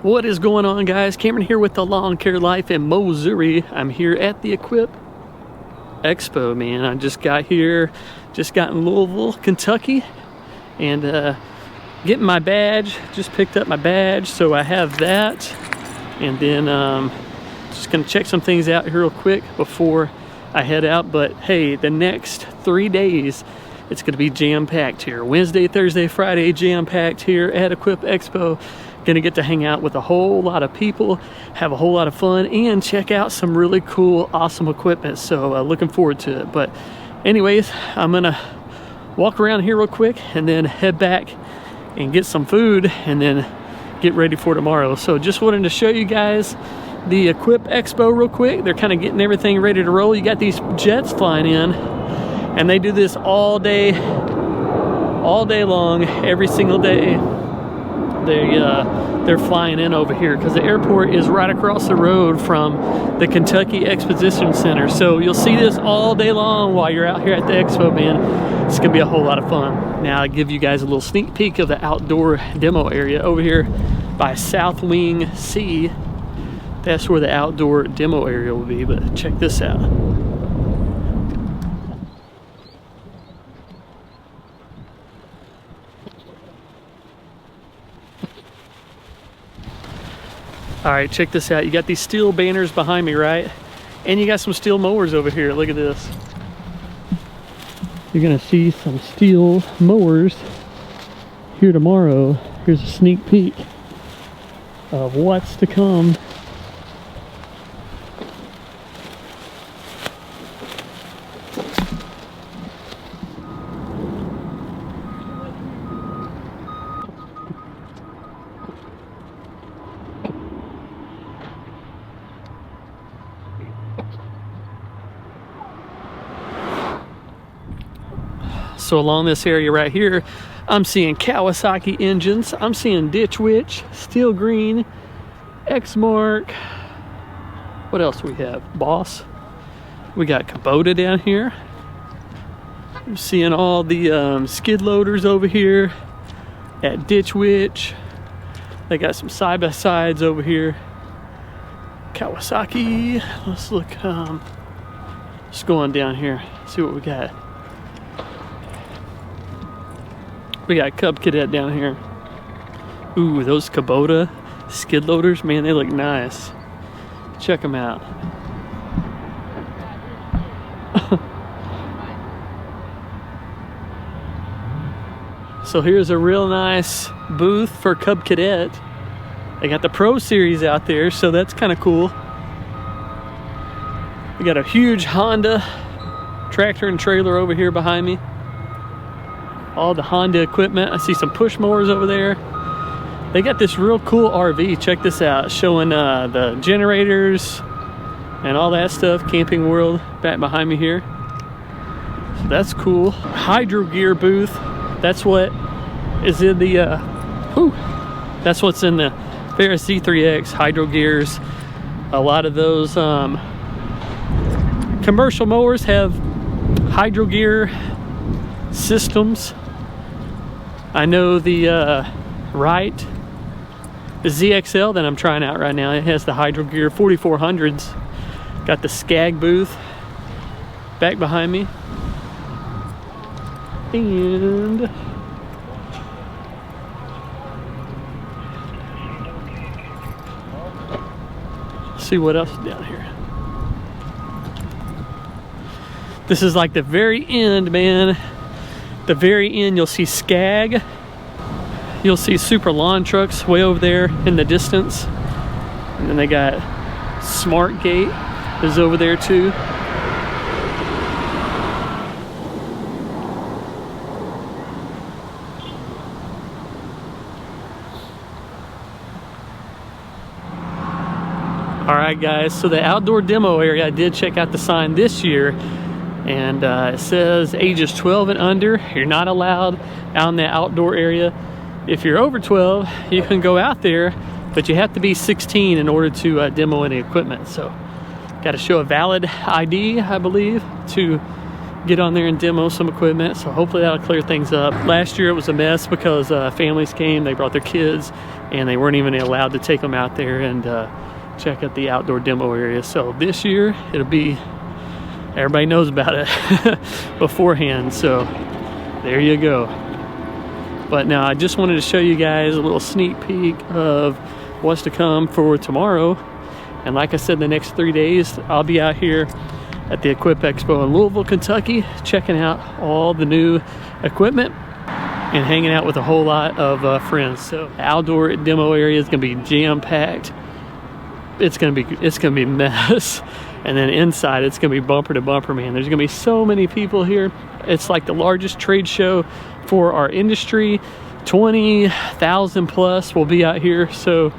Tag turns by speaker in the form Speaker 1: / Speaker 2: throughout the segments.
Speaker 1: What is going on, guys? Cameron here with the Lawn Care Life in Mowssouri. I'm here at the Expo, man. I just got here, just got in Louisville, Kentucky, and getting my badge. Just picked up my badge, so I have that. And then just gonna check some things out here real quick before I head out. But hey, the next 3 days, it's gonna be jam-packed here. Wednesday, Thursday, Friday, jam-packed here at Expo. Gonna get to hang out with a whole lot of people, have a whole lot of fun, and check out some really cool, awesome equipment. So looking forward to it. But anyways, I'm gonna walk around here real quick and then head back and get some food and then get ready for tomorrow. So just wanted to show you guys the Expo real quick. They're kind of getting everything ready to roll. You got these jets flying in, and they do this all day long, every single day. They're flying in over here because the airport is right across the road from the Kentucky Exposition Center. So you'll see this all day long while you're out here at the Expo, man. It's gonna be a whole lot of fun. Now I'll give you guys a little sneak peek of the outdoor demo area over here by South Wing C. That's where the outdoor demo area will be, but check this out. All right, check this out. You got these steel banners behind me, right? And you got some steel mowers over here. Look at this. You're gonna see some steel mowers here tomorrow. Here's a sneak peek of what's to come. So along this area right here, I'm seeing Kawasaki engines. I'm seeing Ditch Witch, Steel Green, X-Mark. What else we have? Boss. We got Kubota down here. I'm seeing all the skid loaders over here at Ditch Witch. They got some side-by-sides over here. Kawasaki. Let's look. Just going down here. See what we got. We got Cub Cadet down here. Ooh, those Kubota skid loaders, man, they look nice. Check them out. So here's a real nice booth for Cub Cadet. They got the Pro Series out there, so that's kind of cool. We got a huge Honda tractor and trailer over here behind me. All the Honda equipment. I see some push mowers over there. They got this real cool RV. Check this out, showing the generators and all that stuff. Camping World back behind me here. So that's cool. Hydro gear booth. That's what is in the that's what's in the Ferris Z3X hydro gears. A lot of those commercial mowers have hydro gear systems. I know the the ZXL that I'm trying out right now, it has the hydro gear 4400s. Got the Skag booth back behind me. And see what else is down here. This is like the very end, man. The very end, you'll see Skag. You'll see Super Lawn Trucks way over there in the distance. And then they got Smart Gate is over there too. All right, guys, so the outdoor demo area, I did check out the sign this year. And it says ages 12 and under, you're not allowed out in the outdoor area. If you're over 12, you can go out there, but you have to be 16 in order to demo any equipment. So got to show a valid ID, I believe, to get on there and demo some equipment. So hopefully that'll clear things up. Last year it was a mess because families came, they brought their kids, and they weren't even allowed to take them out there and check out the outdoor demo area. So this year it'll be, everybody knows about it beforehand. So there you go. But now I just wanted to show you guys a little sneak peek of what's to come for tomorrow. And like I said, the next 3 days I'll be out here at the Equip Expo in Louisville, Kentucky, checking out all the new equipment and hanging out with a whole lot of friends. So outdoor demo area is gonna be jam-packed. It's gonna be a mess. And then inside it's gonna be bumper to bumper, man. There's gonna be so many people here. It's like the largest trade show for our industry. 20,000 plus will be out here. So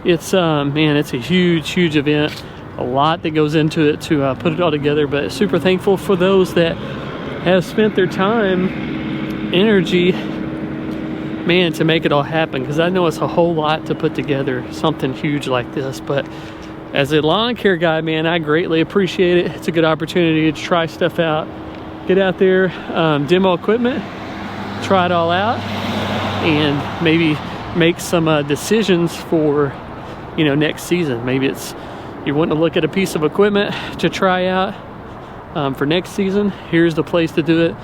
Speaker 1: it's man, it's a huge event. A lot that goes into it to put it all together, but super thankful for those that have spent their time, energy, man, to make it all happen, because I know it's a whole lot to put together something huge like this. But as a lawn care guy, man, I greatly appreciate it. It's a good opportunity to try stuff out, get out there, demo equipment, try it all out, and maybe make some decisions for, you know, next season. Maybe it's you want to look at a piece of equipment to try out for next season. Here's the place to do it.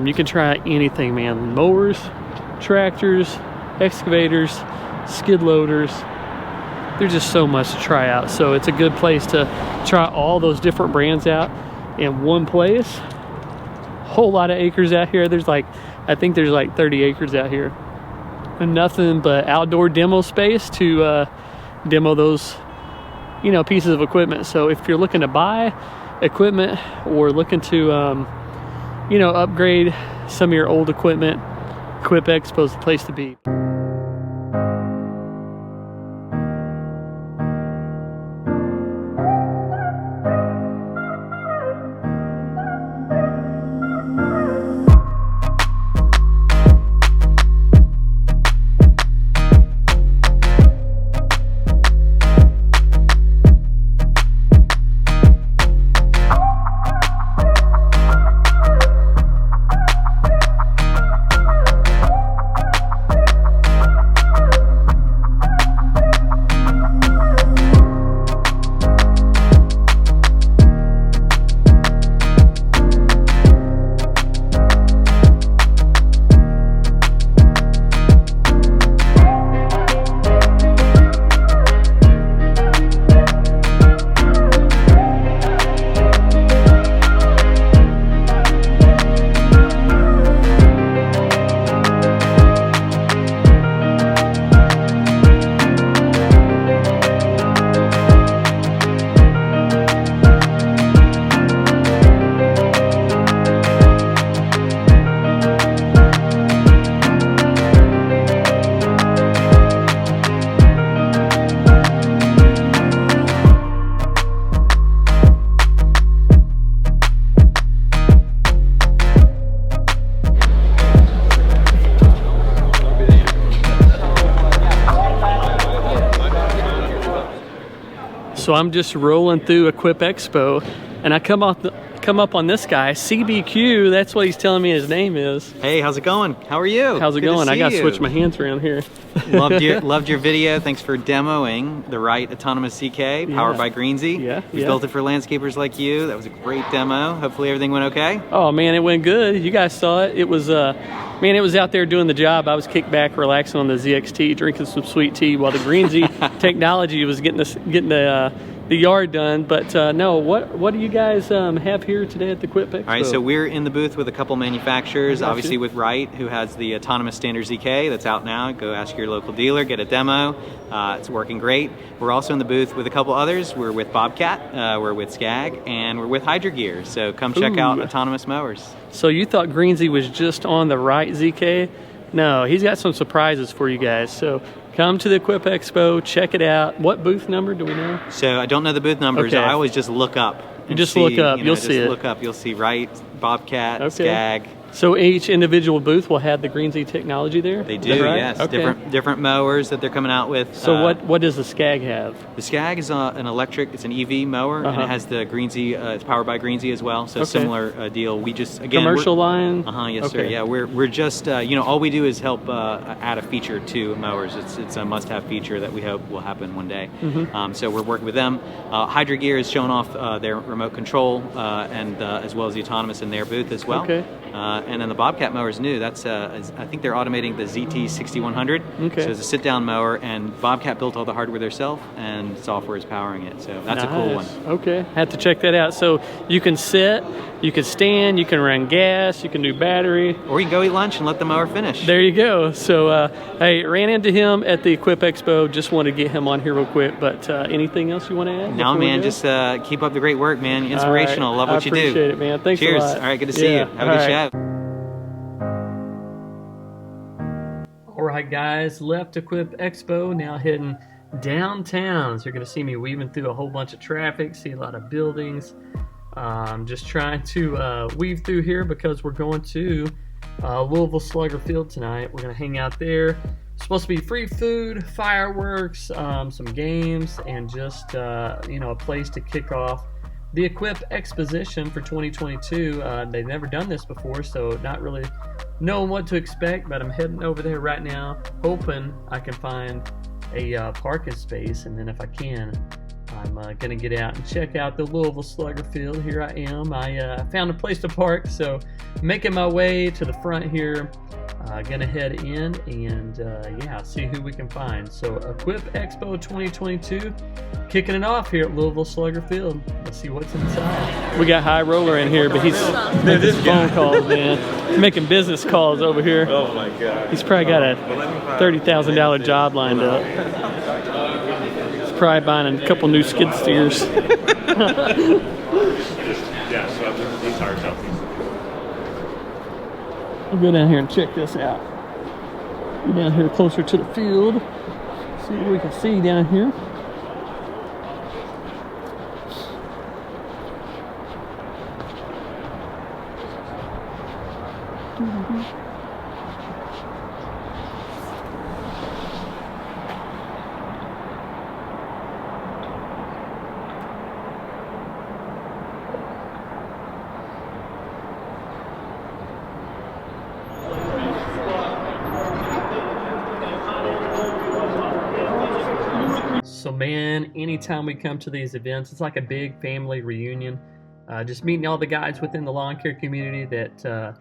Speaker 1: You can try anything, man. Mowers, tractors, excavators, skid loaders. There's just so much to try out. So it's a good place to try all those different brands out in one place. Whole lot of acres out here. There's like, I think there's like 30 acres out here. And nothing but outdoor demo space to demo those, you know, pieces of equipment. So if you're looking to buy equipment or looking to, you know, upgrade some of your old equipment, Equip Expo is the place to be. So I'm just rolling through Equip Expo, and I come up on this guy, CBQ. That's what he's telling me his name is.
Speaker 2: Hey, how's it going? How are you?
Speaker 1: How's it going? I got to switch my hands around here.
Speaker 2: Loved your video. Thanks for demoing the Wright Autonomous CK, powered by Greensy.
Speaker 1: Yeah,
Speaker 2: We built it for landscapers like you. That was a great demo. Hopefully everything went okay.
Speaker 1: Oh man, it went good. You guys saw it. It was man, it was out there doing the job. I was kicked back, relaxing on the ZXT, drinking some sweet tea, while the Greensy technology was getting the yard done. But no, what do you guys have here today at the Equip Expo?
Speaker 2: All right, so we're in the booth with a couple manufacturers, obviously with Wright, who has the Autonomous Standard ZK that's out now. Go ask your local dealer, get a demo. It's working great. We're also in the booth with a couple others. We're with Bobcat, we're with Skag, and we're with Hydro Gear. So come check out Autonomous Mowers.
Speaker 1: So you thought Greensy was just on the Wright ZK? No, he's got some surprises for you guys. So come to the Equip Expo, check it out. What booth number do we know?
Speaker 2: So I don't know the booth numbers. I always just look up.
Speaker 1: You just look up, you'll see it.
Speaker 2: Look up, you'll see Wright, Bobcat, Skag.
Speaker 1: So each individual booth will have the Green Z technology there?
Speaker 2: They
Speaker 1: Is
Speaker 2: do,
Speaker 1: that right?
Speaker 2: yes.
Speaker 1: Okay.
Speaker 2: Different mowers that they're coming out with.
Speaker 1: So what does the Skag have?
Speaker 2: The Skag is an electric, it's an EV mower, and it has the Green Z, it's powered by Green Z as well, so similar deal. We just, again...
Speaker 1: Commercial line?
Speaker 2: Yes, sir. Yeah, we're just, all we do is help add a feature to mowers. It's a must-have feature that we hope will happen one day. So we're working with them. Hydra Gear is showing off their remote control, and as well as the autonomous in their booth as well.
Speaker 1: Okay.
Speaker 2: And then the Bobcat mower is new. That's I think they're automating the ZT6100.
Speaker 1: Okay.
Speaker 2: So it's a sit-down mower, and Bobcat built all the hardware themselves, and software is powering it. So that's a cool one.
Speaker 1: Okay, have to check that out. So you can sit, you can stand, you can run gas, you can do battery,
Speaker 2: or you can go eat lunch and let the mower finish.
Speaker 1: There you go. So hey, ran into him at the Equip Expo. Just want to get him on here real quick. But anything else you want to add?
Speaker 2: No, man. Just keep up the great work, man. Inspirational. Love what you do.
Speaker 1: I appreciate it, man. Thanks
Speaker 2: Cheers.
Speaker 1: a lot.
Speaker 2: All right, good to see you. Have a good chat.
Speaker 1: All right, guys, left Equip Expo, now heading downtown. So you're going to see me weaving through a whole bunch of traffic, see a lot of buildings. Just trying to weave through here because we're going to Louisville Slugger Field tonight. We're going to hang out there. It's supposed to be free food, fireworks, some games, and just a place to kick off the Equip Exposition for 2022. They've never done this before, so not really knowing what to expect, but I'm heading over there right now, hoping I can find a parking space, and then if I can, I'm going to get out and check out the Louisville Slugger Field. Here I am. I found a place to park, so making my way to the front here. Going to head in and see who we can find. So Equip Expo 2022, kicking it off here at Louisville Slugger Field. Let's see what's inside. We got High Roller in here, but he's making phone calls, man. He's making business calls over here.
Speaker 3: Oh my God.
Speaker 1: He's probably got a $30,000 job lined up. He's probably buying a couple new skid steers.
Speaker 3: Yeah, so these are something.
Speaker 1: We'll go down here and check this out. Go down here closer to the field. See what we can see down here. So man, anytime we come to these events, it's like a big family reunion. Just meeting all the guys within the lawn care community that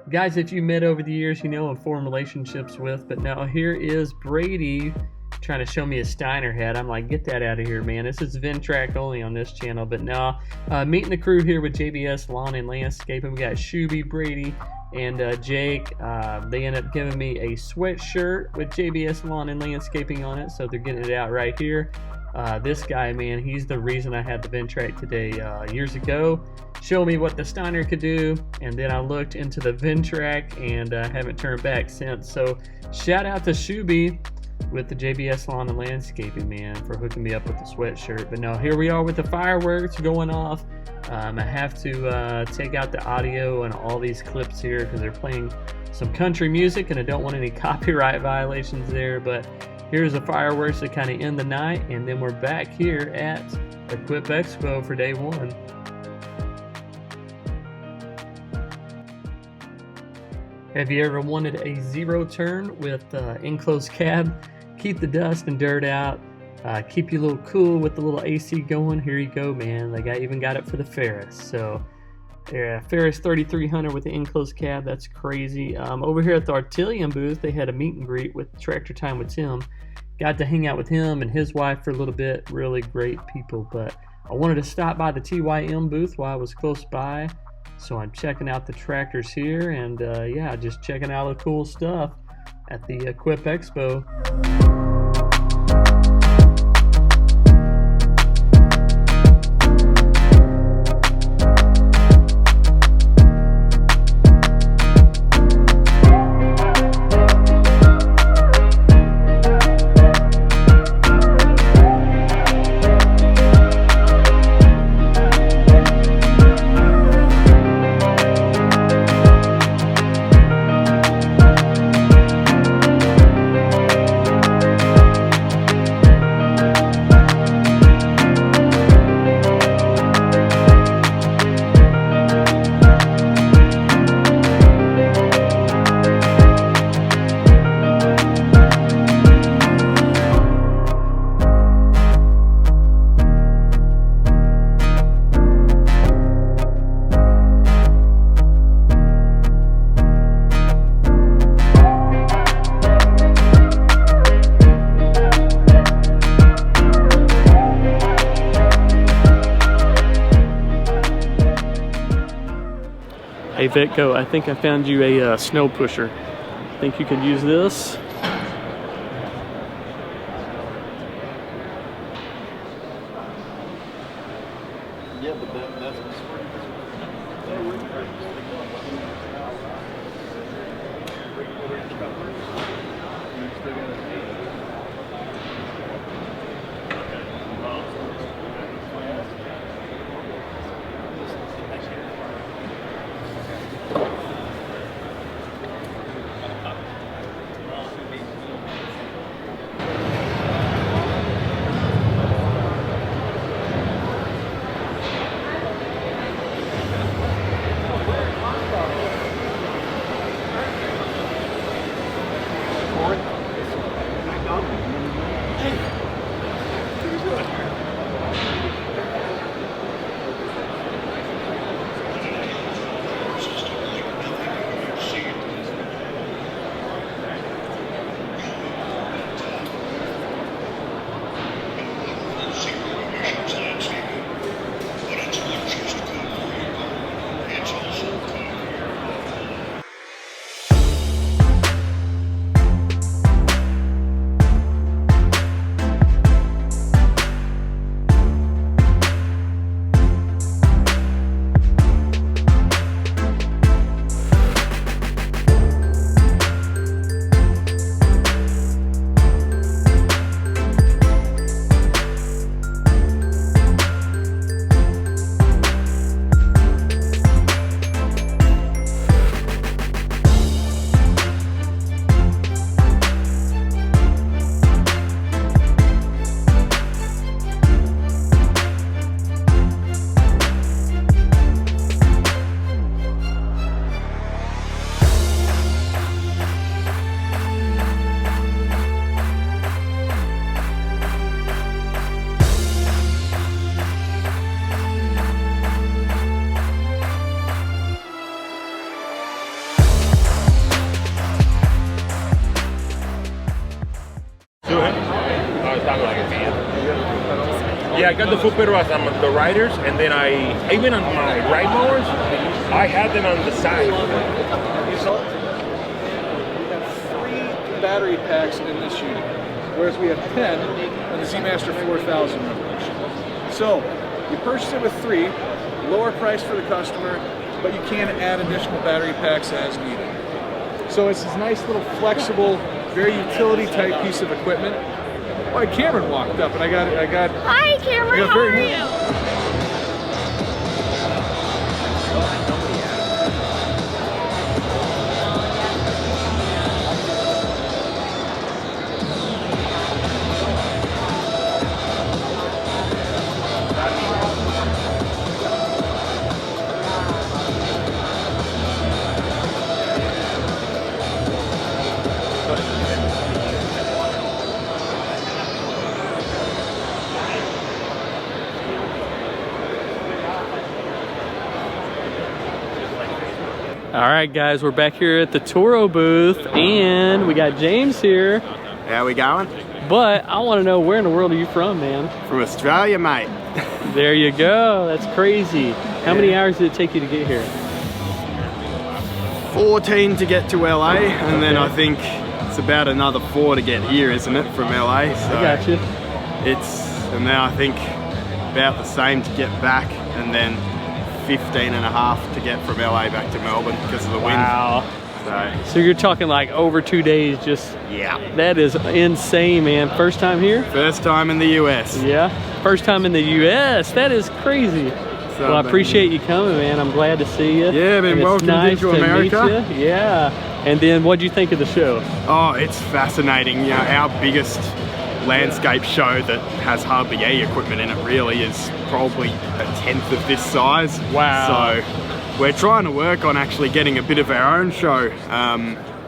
Speaker 1: guys that you met over the years, and formed relationships with. But now here is Brady trying to show me a Steiner hat. I'm like, get that out of here, man. This is Ventrac only on this channel. But now, meeting the crew here with JBS Lawn and Landscaping. We got Shuby, Brady, and Jake. They ended up giving me a sweatshirt with JBS Lawn and Landscaping on it, so they're getting it out right here. This guy, man, he's the reason I had the Ventrac today. Years ago, showed me what the Steiner could do, and then I looked into the Ventrac and haven't turned back since. So shout out to Shuby with the JBS Lawn and Landscaping, man, for hooking me up with the sweatshirt. But no, here we are with the fireworks going off. I have to take out the audio and all these clips here because they're playing some country music and I don't want any copyright violations there. But here's the fireworks to kind of end the night, and then we're back here at Equip Expo for day one. Have you ever wanted a zero turn with enclosed cab? Keep the dust and dirt out. Keep you a little cool with the little AC going. Here you go, man. They even got it for the Ferris. So yeah, Ferris 3300 with the enclosed cab. That's crazy. Over here at the Artillion booth, they had a meet and greet with Tractor Time with Tim. Got to hang out with him and his wife for a little bit. Really great people. But I wanted to stop by the TYM booth while I was close by. So I'm checking out the tractors here and just checking out the cool stuff at the Equip Expo. Hey Vitco, I think I found you a snow pusher. Think you could use this?
Speaker 4: Yeah, but that's
Speaker 3: Yeah, I got the full pedal as on the riders, and then even on my ride mowers, I had them on the side.
Speaker 4: We have 3 battery packs in this unit, whereas we have 10 on the Z-Master 4000 Revolution. So you purchase it with 3, lower price for the customer, but you can add additional battery packs as needed. So it's this nice little flexible, very utility type piece of equipment. Why Cameron walked up and I got
Speaker 5: Hi Cameron, how are you?
Speaker 1: All right, guys, we're back here at the Toro booth, and we got James here.
Speaker 6: How we going?
Speaker 1: But I want to know, where in the world are you from, man?
Speaker 6: From Australia, mate.
Speaker 1: There you go. That's crazy. How many hours did it take you to get here?
Speaker 6: 14 to get to LA, and then I think it's about another 4 to get here, isn't it, from LA? So
Speaker 1: I got you.
Speaker 6: And then I think about the same to get back, and then 15 and a half to get from LA back to Melbourne because of the wind.
Speaker 1: Wow. So you're talking like over 2 days just...
Speaker 6: Yeah.
Speaker 1: That is insane, man. First time here?
Speaker 6: First time in the US.
Speaker 1: Yeah. First time in the US. That is crazy.
Speaker 6: So,
Speaker 1: well, I appreciate you coming, man. I'm glad to see you.
Speaker 6: Yeah, been welcomed into America.
Speaker 1: Yeah. And then what'd you think of the show?
Speaker 6: Oh, it's fascinating. You know, our biggest landscape show that has hardly any equipment in it really is probably a 10th of this size.
Speaker 1: Wow.
Speaker 6: So we're trying to work on actually getting a bit of our own show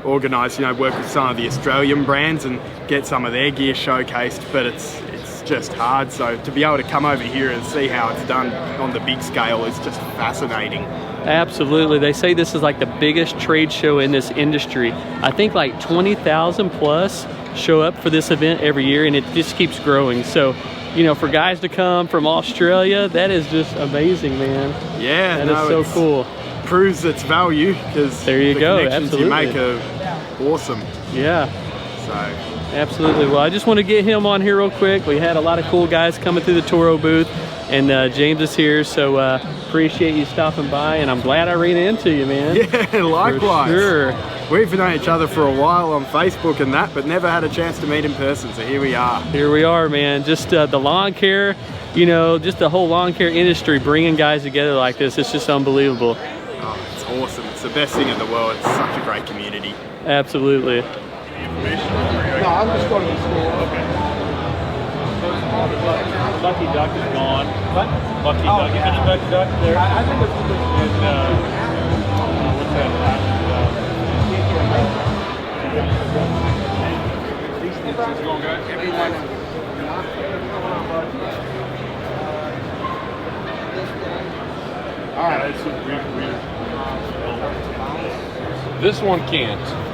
Speaker 6: organised, you know, work with some of the Australian brands and get some of their gear showcased, but it's just hard. So to be able to come over here and see how it's done on the big scale is just fascinating.
Speaker 1: Absolutely. They say this is like the biggest trade show in this industry. I think like 20,000 plus show up for this event every year, and it just keeps growing. So, you know, for guys to come from Australia, that is just amazing, man.
Speaker 6: Yeah,
Speaker 1: that is so cool.
Speaker 6: proves its value because
Speaker 1: there you
Speaker 6: the
Speaker 1: go.
Speaker 6: connections
Speaker 1: Absolutely.
Speaker 6: you make are awesome.
Speaker 1: Yeah.
Speaker 6: So
Speaker 1: Absolutely. Well, I just want to get him on here real quick. We had a lot of cool guys coming through the Toro booth, and James is here, so appreciate you stopping by, and I'm glad I ran into you, man.
Speaker 6: yeah, likewise.
Speaker 1: For sure.
Speaker 6: We've known each other for a while on Facebook and that, but never had a chance to meet in person, so here we are.
Speaker 1: Here we are, man. Just the lawn care, you know, just the whole lawn care industry, bringing guys together like this, it's just unbelievable.
Speaker 6: Oh, it's awesome. It's the best thing in the world. It's such a great community.
Speaker 1: Absolutely.
Speaker 4: No, I'm just going to the school.
Speaker 3: Okay. Lucky Duck is gone.
Speaker 4: What?
Speaker 3: Lucky Duck.
Speaker 4: Yeah.
Speaker 3: Is it Lucky Duck there?
Speaker 4: I think it's
Speaker 3: And, what's that? It's going good. All right. This one can't.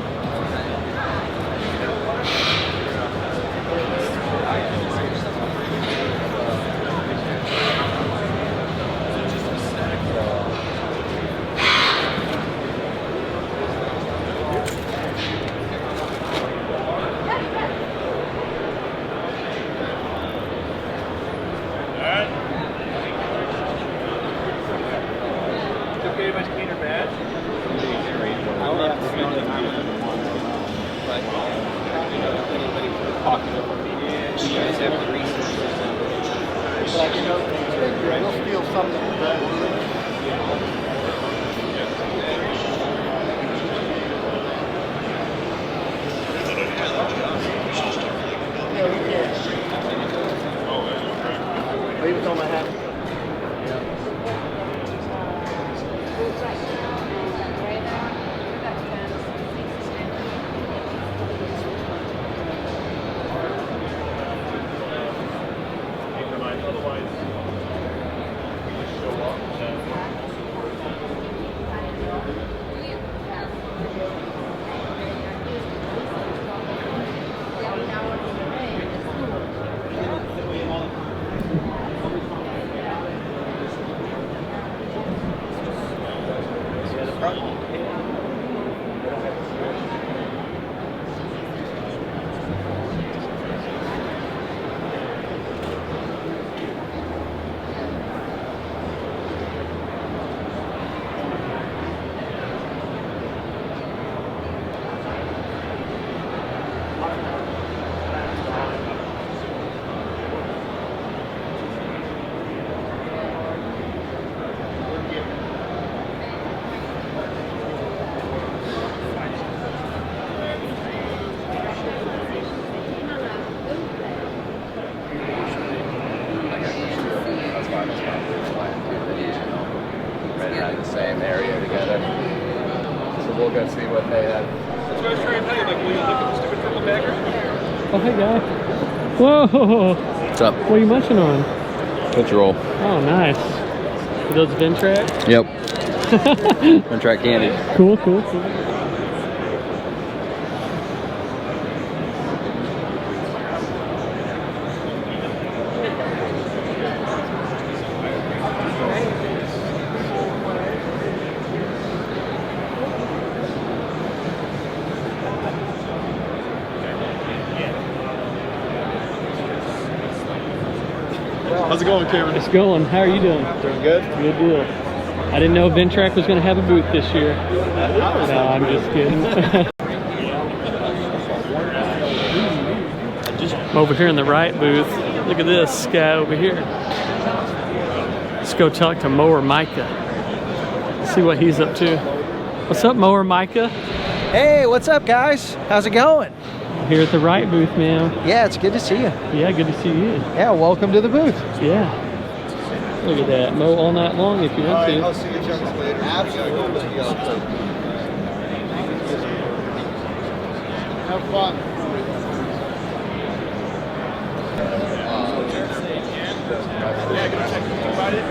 Speaker 7: Same area together. So we'll go see what they have.
Speaker 3: That's what I was trying to tell you. Like, will you look at the stupid triple bagger?
Speaker 1: Oh, hey, guy. Whoa.
Speaker 7: What's up?
Speaker 1: What are you munching on?
Speaker 7: Tootsie Roll.
Speaker 1: Oh, nice. Are those Ventrac?
Speaker 7: Yep. Ventrac candy.
Speaker 1: Cool, cool, cool.
Speaker 4: How's it going, Cameron?
Speaker 1: It's going. How are you doing?
Speaker 4: Doing good.
Speaker 1: Good deal. I didn't know Ventrac was going to have a booth this year. No, I'm just kidding. I'm over here in the right booth. Look at this guy over here. Let's go talk to Mower Micah. See what he's up to. What's up, Mower Micah?
Speaker 8: Hey, what's up, guys? How's it going?
Speaker 1: Here at the right booth, man.
Speaker 8: Yeah, it's good to see you.
Speaker 1: Yeah, good to see you.
Speaker 8: Yeah, welcome to the booth.
Speaker 1: Yeah. Look at that. Mow all night long if you want to.
Speaker 4: I'll see you gents later. Absolutely. Have fun.
Speaker 3: Yeah, go check. Can you find it?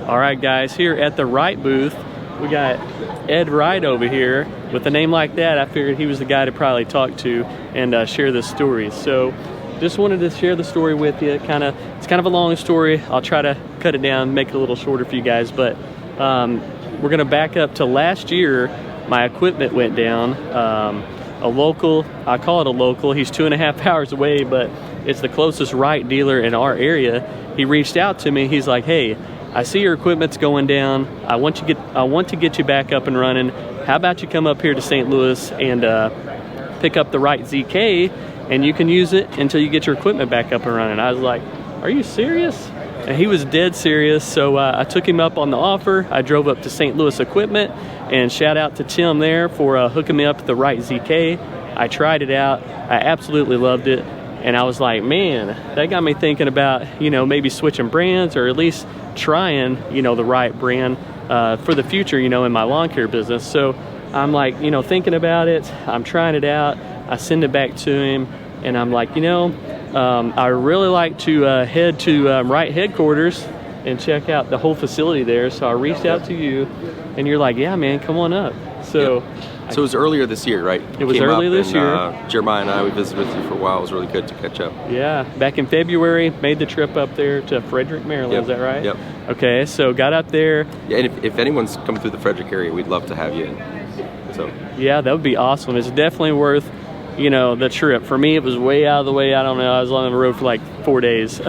Speaker 1: All right, guys, here at the Wright booth, we got Ed Wright over here. With a name like that, I figured he was the guy to probably talk to and share this story. So just wanted to share the story with you. It's kind of a long story. I'll try to cut it down, make it a little shorter for you guys. But we're gonna back up to last year. My equipment went down. A local, I call it a local, he's 2.5 hours away, but it's the closest Wright dealer in our area. He reached out to me. He's like, hey, I see your equipment's going down. I want to get you back up and running. How about you come up here to St. Louis and pick up the Wright ZK, and you can use it until you get your equipment back up and running. I was like, are you serious? And he was dead serious. So I took him up on the offer. I drove up to St. Louis Equipment, and shout out to Tim there for hooking me up with the Wright ZK. I tried it out. I absolutely loved it. And I was like, man, that got me thinking about, you know, maybe switching brands, or at least trying, you know, the Wright brand for the future, you know, in my lawn care business. So I'm like, you know, thinking about it. I'm trying it out. I send it back to him, and I'm like, you know, I really like to head to Wright headquarters and check out the whole facility there. So I reached out to you, and you're like, yeah, man, come on up. So.
Speaker 9: Yep. So it was earlier this year, right?
Speaker 1: It was early this year.
Speaker 9: Jeremiah and I, we visited with you for a while. It was really good to catch up.
Speaker 1: Yeah, back in February, made the trip up there to Frederick, Maryland.
Speaker 9: Yep.
Speaker 1: Is that right?
Speaker 9: Yep.
Speaker 1: Okay, so got up there.
Speaker 9: Yeah, and if anyone's coming through the Frederick area, we'd love to have you in. So.
Speaker 1: Yeah, that would be awesome. It's definitely worth, you know, the trip. For me, it was way out of the way. I don't know. I was on the road for like 4 days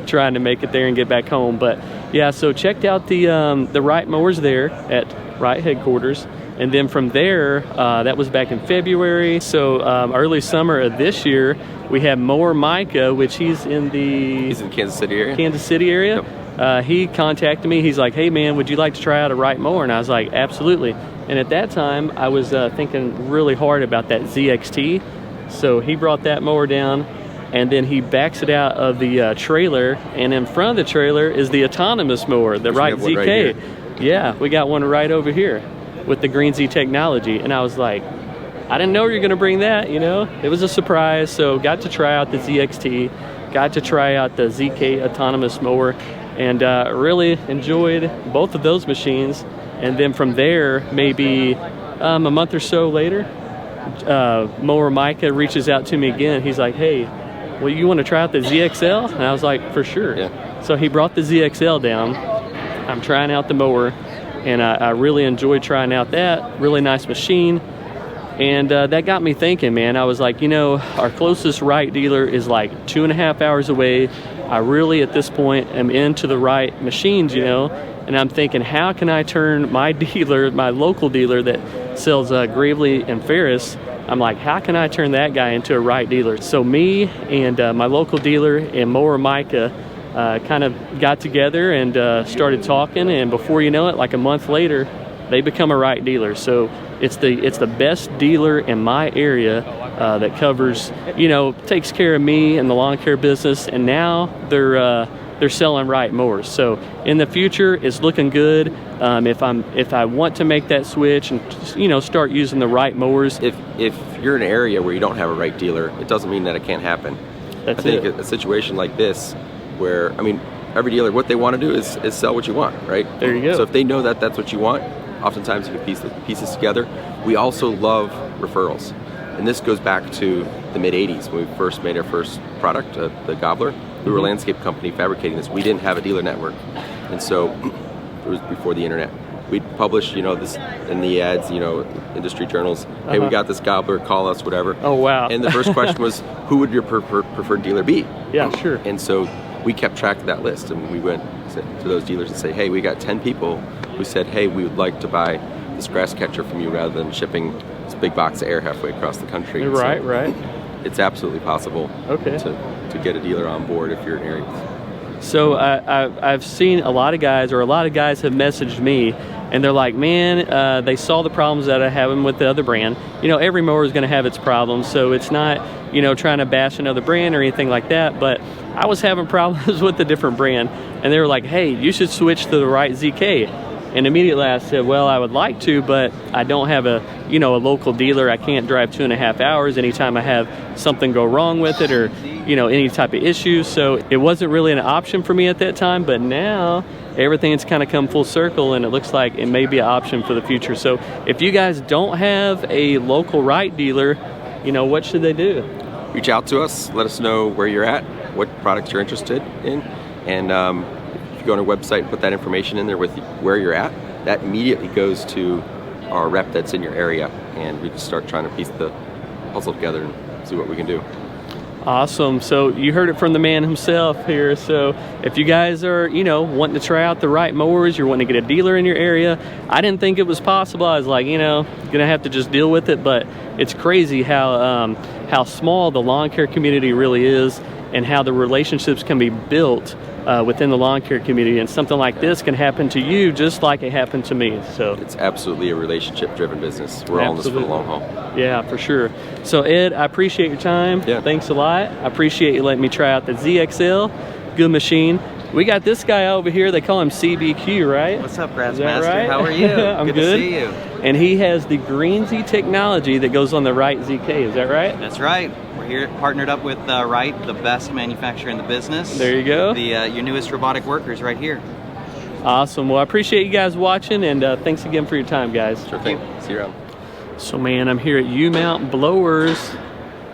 Speaker 1: trying to make it there and get back home. But yeah, so checked out the Wright mowers there at Wright headquarters. And then from there, that was back in February. So early summer of this year, we had Mower Micah, which he's in the
Speaker 9: Kansas City area.
Speaker 1: Kansas City area. Yep. He contacted me. He's like, hey man, would you like to try out a Wright mower? And I was like, absolutely. And at that time, I was thinking really hard about that ZXT. So he brought that mower down, and then he backs it out of the trailer. And in front of the trailer is the autonomous mower, the Wright ZK. Right, yeah, we got one right over here with the Green Z technology. And I was like, I didn't know you were gonna bring that, you know? It was a surprise. So got to try out the ZXT, got to try out the ZK autonomous mower, and really enjoyed both of those machines. And then from there, maybe a month or so later, Mower Micah reaches out to me again. He's like, hey, well, you wanna try out the ZXL? And I was like, for sure. Yeah. So he brought the ZXL down. I'm trying out the mower, and I really enjoyed trying out that. Really nice machine. And that got me thinking, man. I was like, you know, our closest Wright dealer is like 2.5 hours away. I really, at this point, am into the Wright machines, you know. And I'm thinking, how can I turn my dealer, my local dealer that sells Gravely and Ferris, I'm like, how can I turn that guy into a Wright dealer? So me and my local dealer and Mower Micah kind of got together and started talking, and before you know it, like a month later, they become a Wright dealer. So it's the best dealer in my area that covers, you know, takes care of me and the lawn care business, and now they're selling Wright mowers. So in the future, it's looking good. If I want to make that switch and, you know, start using the Wright mowers.
Speaker 9: If you're in an area where you don't have a Wright dealer, it doesn't mean that it can't happen. I think a situation like this, where, I mean, every dealer, what they want to do is sell what you want, right?
Speaker 1: There you go.
Speaker 9: So if they know that that's what you want, oftentimes you can piece the pieces together. We also love referrals. And this goes back to the mid-'80s when we first made our first product, the Gobbler. We were a landscape company fabricating this. We didn't have a dealer network. And so it was before the internet. We'd publish, you know, this in the ads, you know, industry journals. Hey, we got this Gobbler, call us, whatever.
Speaker 1: Oh, wow.
Speaker 9: And the first question was, who would your preferred dealer be?
Speaker 1: Yeah, sure.
Speaker 9: And so we kept track of that list, and we went to those dealers and say, hey, we got 10 people who said, hey, we would like to buy this grass catcher from you rather than shipping this big box of air halfway across the country.
Speaker 1: Right,
Speaker 9: so
Speaker 1: right.
Speaker 9: It's absolutely possible to get a dealer on board if you're in areas.
Speaker 1: So I've seen a lot of guys have messaged me, and they're like, man, they saw the problems that I have with the other brand. You know, every mower is going to have its problems, so it's not, you know, trying to bash another brand or anything like that, but I was having problems with a different brand, and they were like, hey, you should switch to the Wright ZK. And immediately I said, well, I would like to, but I don't have a local dealer. I can't drive 2.5 hours anytime I have something go wrong with it, or, you know, any type of issue. So it wasn't really an option for me at that time. But now everything's kind of come full circle, and it looks like it may be an option for the future. So if you guys don't have a local Wright dealer, you know, what should they do?
Speaker 9: Reach out to us, let us know where you're at, what products you're interested in, and if you go on our website and put that information in there with where you're at, that immediately goes to our rep that's in your area, and we just start trying to piece the puzzle together and see what we can do.
Speaker 1: Awesome. So you heard it from the man himself here. So if you guys are, you know, wanting to try out the Wright mowers, you're wanting to get a dealer in your area, I didn't think it was possible. I was like, you know, gonna have to just deal with it. But it's crazy how small the lawn care community really is, and how the relationships can be built within the lawn care community, and something like this can happen to you just like it happened to me. So
Speaker 9: it's absolutely a relationship driven business. We're all in this for the long haul.
Speaker 1: Yeah, for sure. So Ed, I appreciate your time.
Speaker 9: Yeah.
Speaker 1: Thanks a lot. I appreciate you letting me try out the ZXL. Good machine. We got this guy over here, they call him CBQ, right?
Speaker 10: What's up, Grassmaster?
Speaker 1: Right?
Speaker 10: How are you?
Speaker 1: I'm
Speaker 10: good
Speaker 1: good
Speaker 10: to see you.
Speaker 1: And he has the Greensy technology that goes on the Wright ZK, is that right?
Speaker 10: That's right. We're here partnered up with Wright, the best manufacturer in the business.
Speaker 1: There you go.
Speaker 10: Your newest robotic workers right here.
Speaker 1: Awesome. Well, I appreciate you guys watching, and thanks again for your time, guys.
Speaker 9: Sure thing. See you around.
Speaker 1: So man, I'm here at U-mount blowers.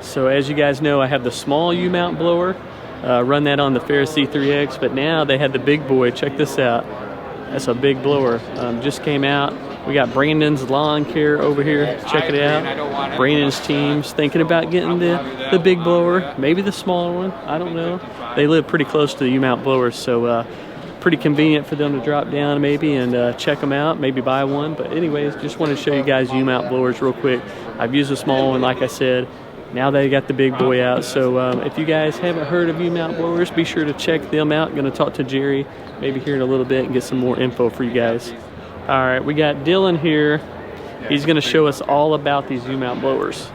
Speaker 1: So as you guys know, I have the small U-mount blower. Run that on the Ferris C3X, but now they had the big boy. Check this out. That's a big blower. Just came out. We got Brandon's Lawn Care over here. Check it out. Brandon's team's thinking about getting the big blower, maybe the smaller one. I don't know. They live pretty close to the U-mount blowers, so pretty convenient for them to drop down maybe and check them out, maybe buy one. But anyways, just wanted to show you guys U-mount blowers real quick. I've used a small one, like I said. Now they got the big boy out. So if you guys haven't heard of U-mount blowers, be sure to check them out. I'm gonna talk to Jerry maybe here in a little bit and get some more info for you guys. All right, we got Dylan here. He's gonna show us all about these U-mount blowers.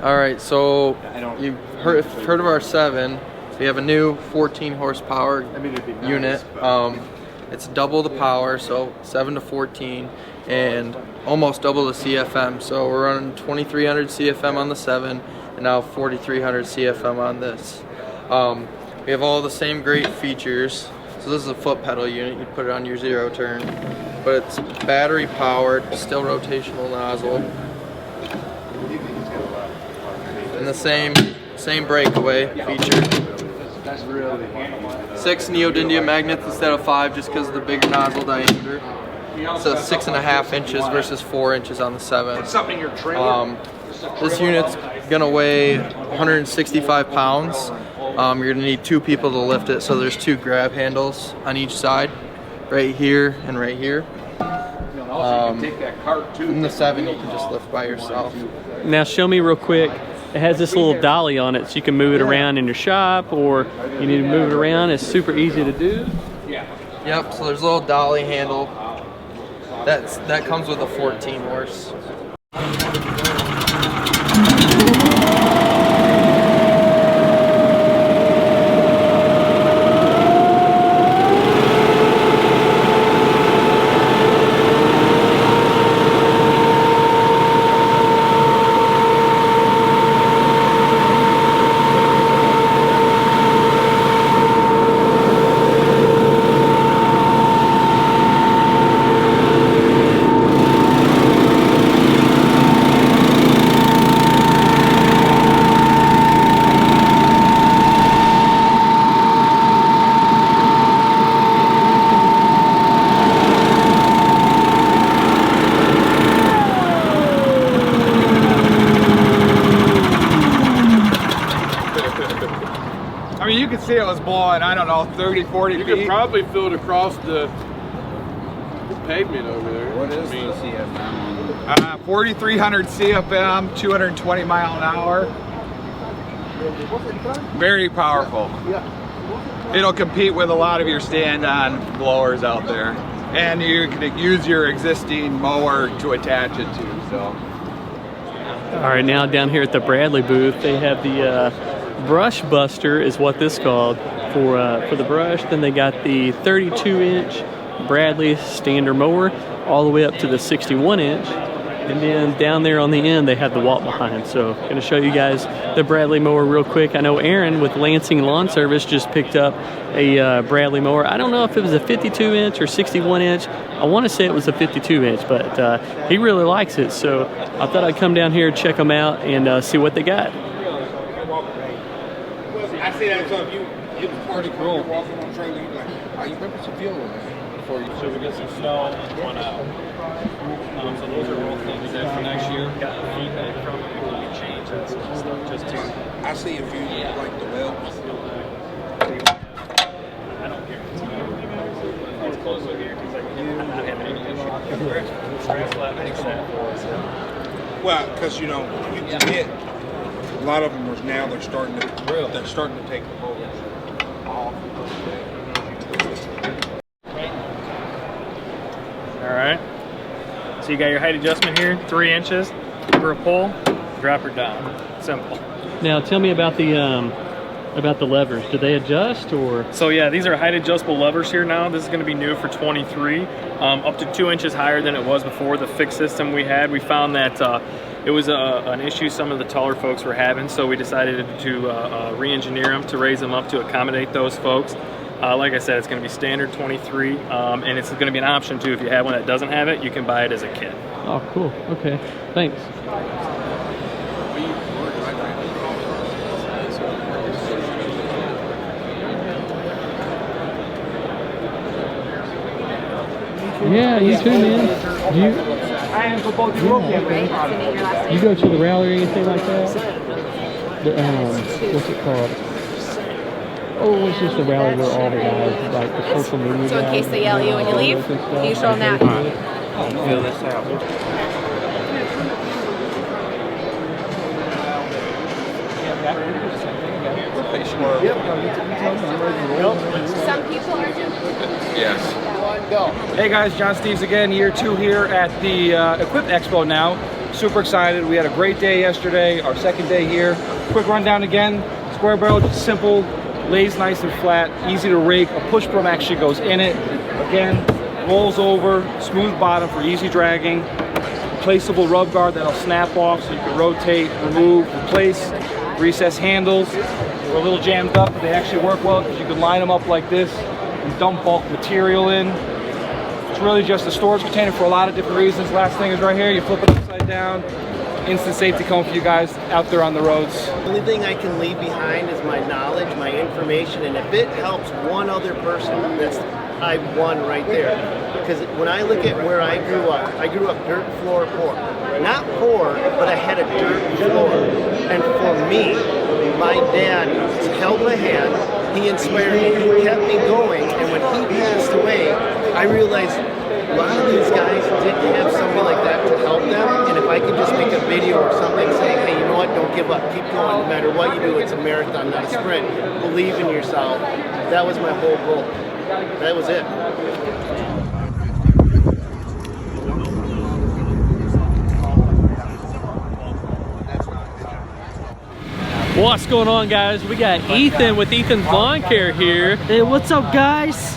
Speaker 11: All right, so you've heard of our 7. We have a new 14 horsepower unit. It's double the power, so 7 to 14, and almost double the CFM. So we're running 2300 CFM on the 7, and now 4300 CFM on this. We have all the same great features. So this is a foot pedal unit. You put it on your 0 turn, but it's battery powered, still rotational nozzle, and the same breakaway feature. 6 neodymium magnets instead of 5, just because of the bigger nozzle diameter. So 6.5 inches versus 4 inches on the 7. This unit's gonna weigh 165 pounds. You're gonna need 2 people to lift it, so there's 2 grab handles on each side, right here and right here. In the 7, you can just lift by yourself.
Speaker 1: Now show me real quick. It has this little dolly on it, so you can move it around in your shop, or you need to move it around. It's super easy to do.
Speaker 11: Yep, so there's a little dolly handle. That comes with a 14 horse.
Speaker 12: You could see it was blowing, I don't know, 30, 40 feet.
Speaker 3: You could probably feel it across the pavement over there.
Speaker 12: What is the CFM? 4,300 CFM, 220 mile an hour. Very powerful. It'll compete with a lot of your stand-on blowers out there. And you can use your existing mower to attach it to, so.
Speaker 1: All right, now down here at the Bradley booth, they have the Brush Buster is what this is called for the brush. Then they got the 32-inch Bradley standard mower all the way up to the 61-inch. And then down there on the end, they had the walk behind. So I'm gonna show you guys the Bradley mower real quick. I know Aaron with Lansing Lawn Service just picked up a Bradley mower. I don't know if it was a 52 inch or 61 inch. I wanna say it was a 52 inch, but he really likes it. So I thought I'd come down here, check them out, and see what they got.
Speaker 3: I say that so if you pretty cool. Walking on trailer, you like, how you remember some fuel in there before you. So we get some snow one out. So those are all things that for next year. Got feedback from it before we change that sort of stuff. Just to. I see if you like the welds. I don't care. It's close over here because I'm not having any issue. Grass flat makes that for us. Well, because you know, you get a lot of them are now they're starting to take the mowers off.
Speaker 13: All right. So you got your height adjustment here, 3 inches for a pull. Drop her down. Simple.
Speaker 1: Now tell me about the levers. Do they adjust or?
Speaker 13: So yeah, these are height adjustable levers here now. This is going to be new for 23, up to 2 inches higher than it was before. The fixed system we had, we found that it was an issue some of the taller folks were having, so we decided to re-engineer them to raise them up to accommodate those folks. Like I said, it's going to be standard 23, and it's going to be an option too. If you have one that doesn't have it, you can buy it as a kit.
Speaker 1: Oh, cool. Okay, thanks. Yeah, you too, man. Do you go to the rally or anything like that? What's it called? Oh, it's just the rally where all the guys, like the social media guys.
Speaker 5: So in case they yell at you when you leave, you show them that.
Speaker 1: Fill this out.
Speaker 5: Some people are
Speaker 12: Yes.
Speaker 14: Hey guys, John Steves again, year 2 here at the Equip Expo now. Super excited. We had a great day yesterday, our second day here. Quick rundown again. Square barrel, just simple, lays nice and flat, easy to rake. A push broom actually goes in it. Again, rolls over, smooth bottom for easy dragging. Replaceable rub guard that'll snap off so you can rotate, remove, replace. Recess handles. They're a little jammed up, but they actually work well because you can line them up like this and dump bulk material in. It's really just a storage container for a lot of different reasons. Last thing is right here, you flip it upside down. Instant safety cone for you guys out there on the roads.
Speaker 15: The only thing I can leave behind is my knowledge, my information, and if it helps one other person, that's I won right there. Because when I look at where I grew up dirt floor poor. Not poor, but I had a dirt floor. And for me, my dad held my hand, he inspired me, he kept me going, and when he passed away, I realized a lot of these guys didn't have somebody like that to help them, and if I could just make a video or something saying, hey, you know what, don't give up, keep going, no matter what you do, it's a marathon, not a sprint, believe in yourself. That was my whole goal. That was it.
Speaker 1: What's going on, guys? We got Ethan with Ethan's Lawn Care here.
Speaker 16: Hey, what's up, guys?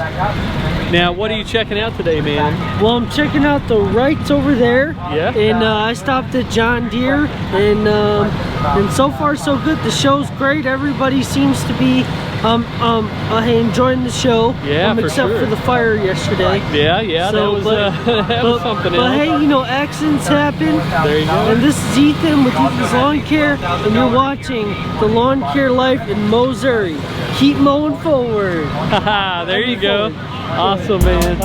Speaker 1: Now, what are you checking out today, man?
Speaker 16: Well, I'm checking out the Wrights over there.
Speaker 1: Yeah.
Speaker 16: And I stopped at John Deere, and so far so good. The show's great. Everybody seems to be enjoying the show.
Speaker 1: Yeah,
Speaker 16: except
Speaker 1: for
Speaker 16: the fire yesterday.
Speaker 1: Yeah,
Speaker 16: so,
Speaker 1: that was something else.
Speaker 16: But hey, you know, accidents happen.
Speaker 1: There you go.
Speaker 16: And this is Ethan with Ethan's Lawn Care, and you're watching the Lawn Care Life in Mowssouri. Keep mowing forward.
Speaker 1: Haha, there you go. Awesome, man.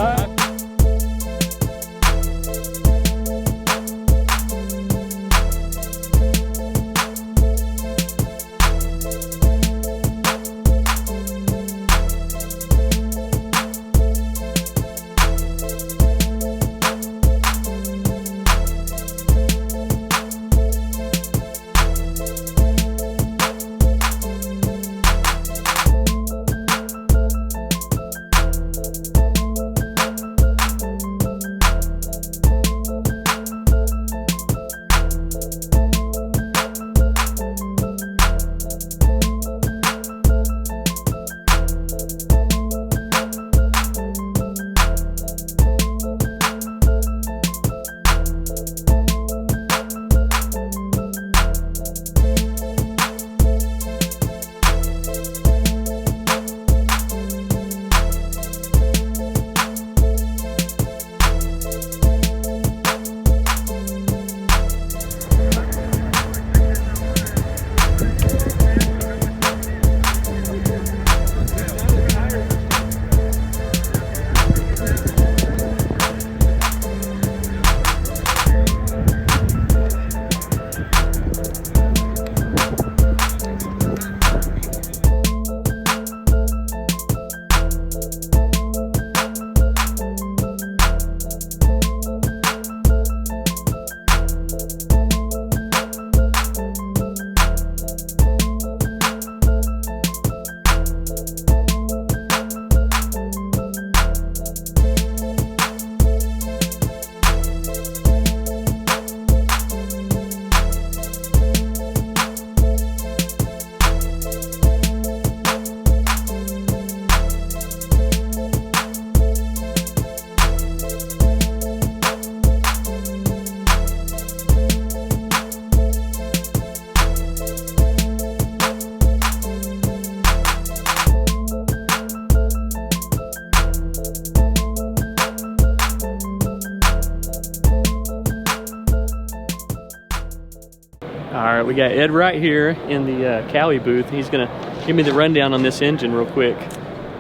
Speaker 1: All right, we got Ed right here in the Cowie booth. He's gonna give me the rundown on this engine real quick.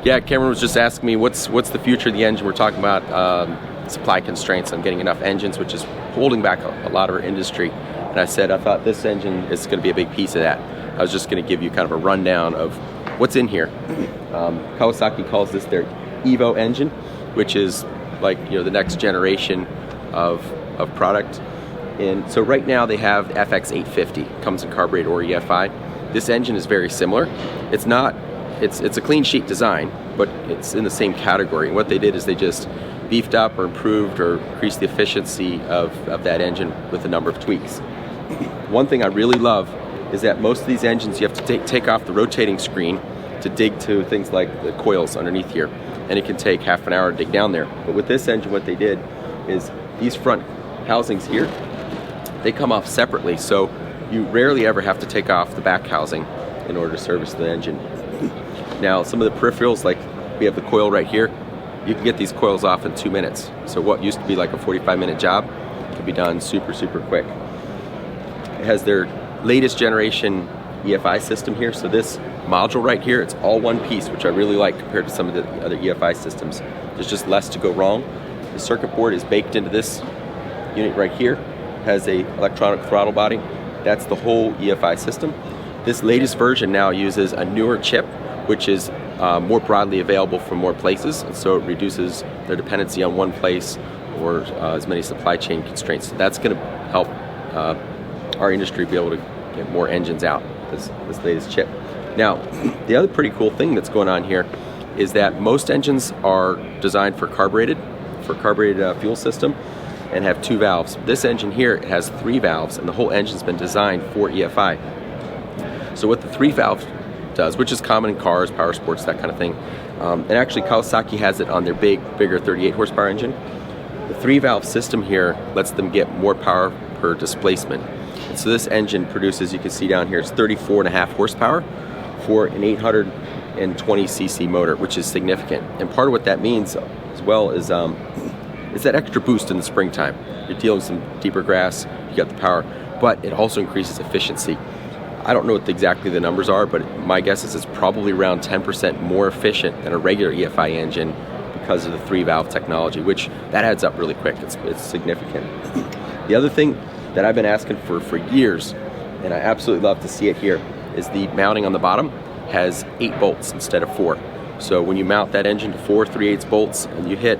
Speaker 9: Yeah, Cameron was just asking me what's the future of the engine. We're talking about supply constraints on getting enough engines, which is holding back a lot of our industry. And I said I thought this engine is going to be a big piece of that. I was just going to give you kind of a rundown of what's in here. Kawasaki calls this their Evo engine, which is like, you know, the next generation of product. And so right now they have FX 850, comes in carbureted or EFI. This engine is very similar. It's a clean sheet design, but it's in the same category. And what they did is they just beefed up or improved or increased the efficiency of that engine with a number of tweaks. One thing I really love is that most of these engines you have to take off the rotating screen to dig to things like the coils underneath here, and it can take half an hour to dig down there. But with this engine, what they did is these front housings here, they come off separately, so you rarely ever have to take off the back housing in order to service the engine. Now, some of the peripherals, like we have the coil right here, you can get these coils off in 2 minutes. So what used to be like a 45-minute job can be done super, super quick. It has their latest generation EFI system here. So this module right here, it's all one piece, which I really like compared to some of the other EFI systems. There's just less to go wrong. The circuit board is baked into this unit right here. Has a electronic throttle body. That's the whole EFI system. This latest version now uses a newer chip, which is more broadly available from more places, and so it reduces their dependency on one place or as many supply chain constraints. So that's going to help our industry be able to get more engines out, this latest chip. Now, the other pretty cool thing that's going on here is that most engines are designed for carbureted fuel system and have 2 valves. This engine here has 3 valves, and the whole engine's been designed for EFI. So what the 3 valve does, which is common in cars, power sports, that kind of thing, and actually Kawasaki has it on their bigger 38 horsepower engine. The 3 valve system here lets them get more power per displacement. And so this engine produces, you can see down here, it's 34.5 horsepower for an 820 cc motor, which is significant. And part of what that means as well is that extra boost in the springtime. You're dealing with some deeper grass, you got the power, but it also increases efficiency. I don't know what exactly the numbers are, but my guess is it's probably around 10% more efficient than a regular EFI engine because of the 3 valve technology, which that adds up really quick. It's significant. The other thing that I've been asking for years, and I absolutely love to see it here, is the mounting on the bottom has 8 bolts instead of 4. So when you mount that engine to 4 3/8 bolts and you hit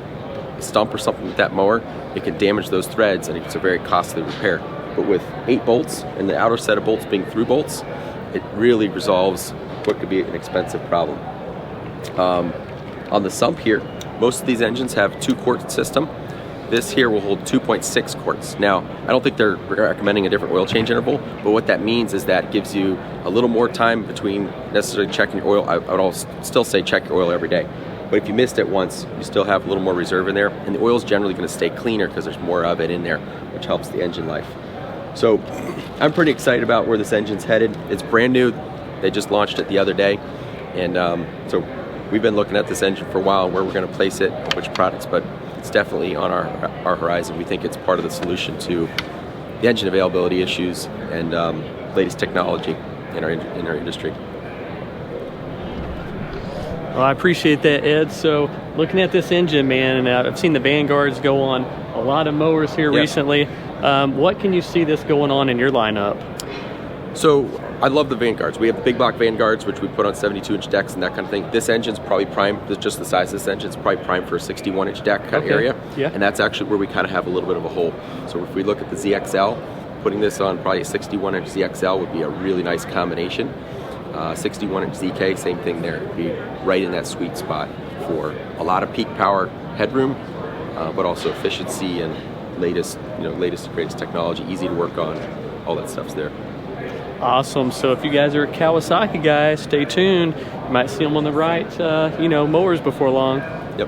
Speaker 9: a stump or something with that mower, it can damage those threads and it's a very costly repair. But with 8 bolts and the outer set of bolts being through bolts, it really resolves what could be an expensive problem. On the sump here, most of these engines have 2-quart system. This here will hold 2.6 quarts. Now, I don't think they're recommending a different oil change interval, but what that means is that it gives you a little more time between necessarily checking your oil. I would still say check your oil every day. But if you missed it once, you still have a little more reserve in there, and the oil's generally going to stay cleaner because there's more of it in there, which helps the engine life. So I'm pretty excited about where this engine's headed. It's brand new. They just launched it the other day, and so we've been looking at this engine for a while, where we're going to place it, which products, but it's definitely on our horizon. We think it's part of the solution to the engine availability issues and latest technology in our industry.
Speaker 1: Well, I appreciate that, Ed. So looking at this engine, man, and I've seen the Vanguards go on a lot of mowers here recently. What can you see this going on in your lineup?
Speaker 9: So I love the Vanguards. We have the big block Vanguards, which we put on 72-inch decks and that kind of thing. This engine's probably prime, just the size of this engine, it's probably prime for a 61-inch deck kind of area.
Speaker 1: Yeah.
Speaker 9: And that's actually where we kind of have a little bit of a hole. So if we look at the ZXL, putting this on probably a 61-inch ZXL would be a really nice combination. 61-inch ZK, same thing there. It'd be right in that sweet spot for a lot of peak power headroom, but also efficiency and latest and greatest technology, easy to work on, all that stuff's there.
Speaker 1: Awesome. So if you guys are Kawasaki guys, stay tuned. You might see them on the right, mowers before long.
Speaker 9: Yep.